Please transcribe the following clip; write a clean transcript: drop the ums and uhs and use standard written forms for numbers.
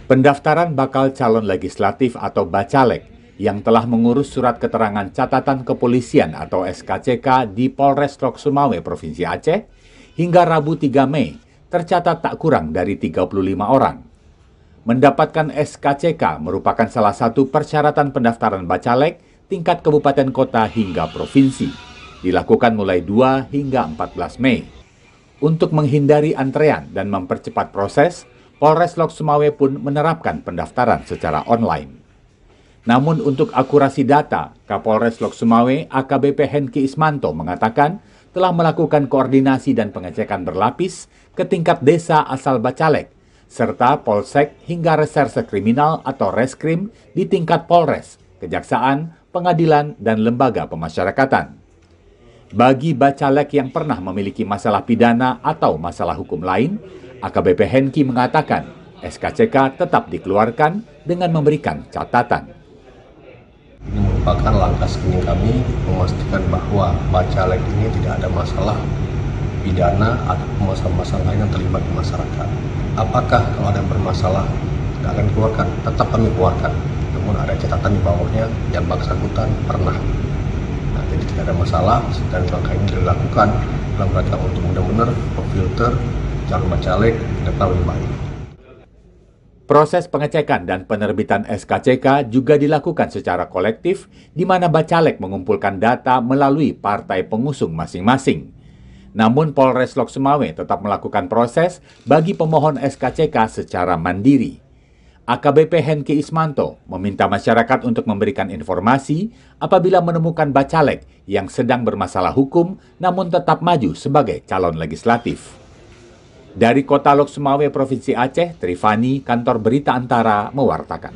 Pendaftaran bakal calon legislatif atau Bacalek yang telah mengurus surat keterangan catatan kepolisian atau SKCK di Polres Lok Sumawe, Provinsi Aceh, hingga Rabu 3 Mei tercatat tak kurang dari 35 orang. Mendapatkan SKCK merupakan salah satu persyaratan pendaftaran Bacalek tingkat kabupaten kota hingga provinsi, dilakukan mulai 2 hingga 14 Mei. Untuk menghindari antrean dan mempercepat proses, Polres Lok Sumawe pun menerapkan pendaftaran secara online. Namun untuk akurasi data, Kapolres Lok Sumawe AKBP Henki Ismanto mengatakan telah melakukan koordinasi dan pengecekan berlapis ke tingkat desa asal Bacalek, serta Polsek hingga Reserse Kriminal atau Reskrim di tingkat Polres, Kejaksaan, Pengadilan, dan Lembaga Pemasyarakatan. Bagi Bacalek yang pernah memiliki masalah pidana atau masalah hukum lain, AKBP Henki mengatakan SKCK tetap dikeluarkan dengan memberikan catatan. Ini merupakan langkah screening kami memastikan bahwa Bacalek ini tidak ada masalah pidana atau masalah-masalah lain yang terlibat di masyarakat. Apakah kalau ada yang bermasalah tidak akan dikeluarkan? Tetap kami keluarkan. Namun ada catatan di bawahnya yang bersangkutan pernah. Nah, jadi tidak ada masalah dan langkah ini dilakukan dalam rangka untuk benar-benar memfilter calon Bacalek dapat lebih baik. Proses pengecekan dan penerbitan SKCK juga dilakukan secara kolektif, di mana Bacalek mengumpulkan data melalui partai pengusung masing-masing. Namun Polres Lok Sumawe tetap melakukan proses bagi pemohon SKCK secara mandiri. AKBP Henki Ismanto meminta masyarakat untuk memberikan informasi apabila menemukan Bacalek yang sedang bermasalah hukum namun tetap maju sebagai calon legislatif. Dari Kota Lok Sumawe, Provinsi Aceh, Trifani, Kantor Berita Antara, mewartakan.